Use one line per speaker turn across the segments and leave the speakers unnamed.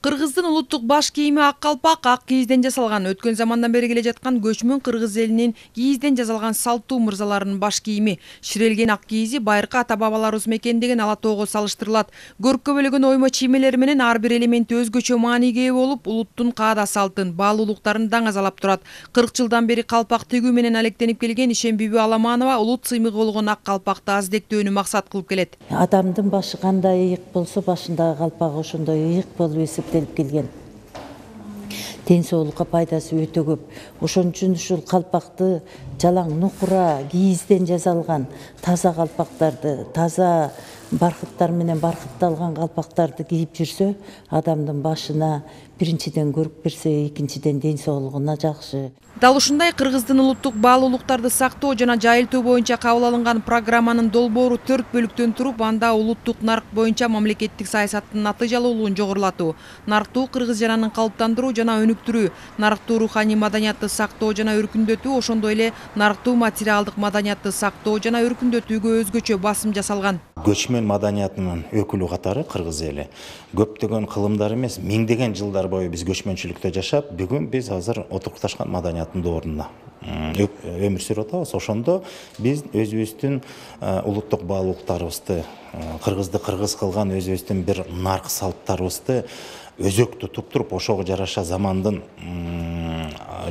Кыргыздын улуттук баш кийими ак калпак ак кийизден жасалган. Өткөн замандан бери келе жаткан көчмөн кыргыз элинин кийизден жасалган салттуу мырзаларынын баш кийими. Ширелген ак кийизи байыркы ата бабаларыбыз мекендеген ала тоого салыштырылат. Көркөбөлөгөн оймо чиймелери менен ар бир элементи өзгөчө мааниге ээ болуп, улуттун каада салтын, баалуулуктарын даңазалап турат. 40 жылдан бери калпак тигүү менен алектенип келген Ишембиби Аламанова улут сыймыгы болгон ак калпакты аздектөөнү максат кылып келет.
Адамдын башы кандай ыйык болсо, башындагы калпак ошондой ыйык болуп эсептелип келген. Ден соолукка пайдасы өтө көп. Ошон үчүн ушул калпакты жалаң нукура кийизден жасалган таза калпактарды, таза баркыттар менен баркытталган калпактарды кийип жүрсө, адамдын башына биринчиден көрүп берсе, экинчиден ден соолугуна жакшы.
Дал ушундай кыргыздын улуттук баалуулуктарды сактоо жана жайылтуу боюнча кабыл алынган программанын долбоору 4 бөлүктөн туруп, анда улуттук нарк боюнча мамлекеттик саясаттын натыйжалуулугун жогорулатуу, нарктуу кыргыз жананын калыптандыруу жана өнүктүрүү, нарктуу руханий маданиятты сактоо жана өркүндөтүү, ошондой эле нарктуу материалдык маданиятты сактоо жана өркүндөтүүгө өзгөчө басым жасалган.
Көчмөн маданиятынын өкүлү катары кыргыз эли көптөгөн кылымдар эмес, миңдеген жылдар бою биз көчмөнчүлүктө жашап, бүгүн биз азыр отурукташкан маданияттын доорунда өмүр сүрүп атабыз. Ошондо биз өзүбүздүн улуттук баалуулуктарыбызды, кыргызды кыргыз кылган өзүбүздүн бир нарк салттарыбызды өзөктү туптуруп, ошого жараша замандын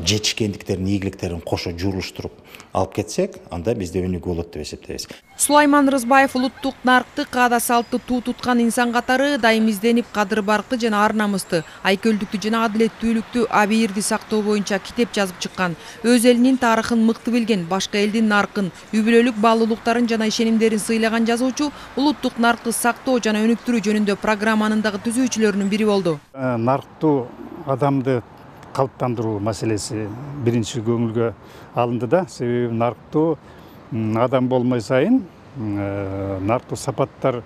жетишкендиктерин, ийгиликтерин кошо жуулуштуруп алып кетсек, анда бизде өнүгүү болот деп эсептейбиз.
Сулайман Рызбаев улуттук наркты, каада салтты туу туткан инсан катары дайым изденип, кадыр баркты жана ар намысты, айкөлдүктү жана адилеттүүлүктү, абийирди сактоо боюнча китеп жазып чыккан. Өз элинин тарыхын мыкты билген, башка элдин наркын, үй бүлөлүк баалуулуктарын жана ишенимдерин сыйлаган жазуучу улуттук наркты сактоо жана өнүктүрүү жөнүндө программанын дагы түзүүчүлөрүнүн бири болду.
Нарктуу адамды калыптандыруу маселеси биринчи көңүлгө алынды да. Себеби нарктуу адам болмой сайын, нарктуу сапаттар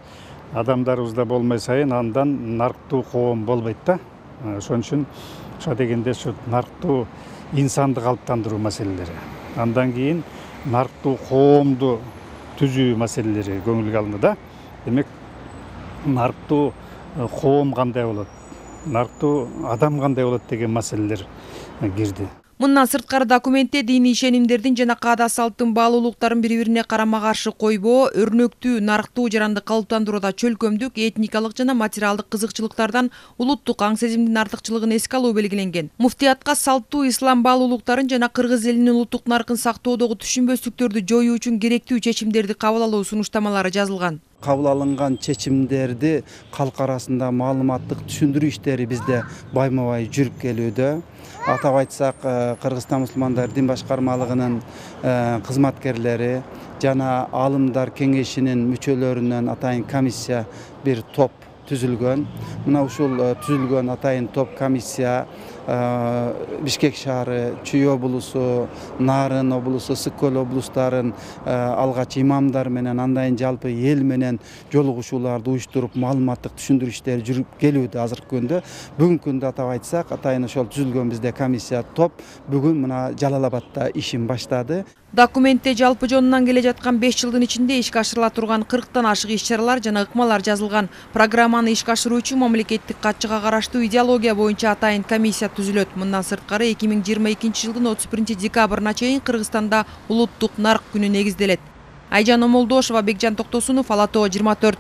адамдарыбызда болмой сайын, андан нарктуу коом болбойт да. Ошон үчүн ошо дегенде нарктуу инсанды калыптандыруу маселелери, андан кийин нарктуу коомду түзүү маселелери көңүлгө алынды да. Демек, нарктуу коом кандай болот, нарктуу адам кандай болот деген маселелер кирди.
Мындан сырткары документте диний ишенимдердин жана каада салттын баалуулуктарын бири-бирине карама-каршы койбоо, өрнөктүү нарктуу жаранды калыптандырууда чөлкөмдүк, этникалык жана материалдык кызыкчылыктардан улуттук аң сезимдин артыкчылыгын эске алуу белгиленген. Муфтиятка салттуу ислам баалуулуктарын жана кыргыз элинин улуттук наркын сактоодогу түшүнбөстүктөрдү жоюу үчүн керектүү чечимдерди кабыл алуу сунуштамалары жазылган.
Кабыл алынган чечимдерди калк арасында маалыматтык түшүндүрүү иштери бизде байма-бай жүрүп келүүдө. Атап айтсак, Кыргызстан мусулмандар дин башкармалыгынын кызматкерлери жана алымдар кеңешинин мүчөлөрүнөн атайын комиссия бир топ түзүлгөн. Мына ушул түзүлгөн атайын топ комиссия Бишкек шаары, Чүй облусу, Нарын облусу, Сыккөл облустарын алгач имамдар менен, андан жалпы эл менен жолугушууларды уюштуруп, маалыматтык түшүндүрүү иштери жүрүп келүүдө азыркы күндө. Бүгүнкү күндө атап айтсак, атайын ошол түзүлгөн бизде комиссия топ бүгүн мына Жалал Абадта ишин баштады.
Документте жалпы жонунан келе жаткан 5 жылдын ичинде ишке ашырыла турган 40тан ашык иш-чаралар жана ыкмалар жазылган. Программаны ишке ашыруу үчүн мамлекеттик катчыга караштуу идеология боюнча атайын комиссия түзүлөт. Мындан сырткары 2022 жылдын 31 декабрына чейин Кыргызстанда улуттук нарк күнү негизделет. Айжан Омолдошова, Бекжан Токтосунов, Ала Тоо 24.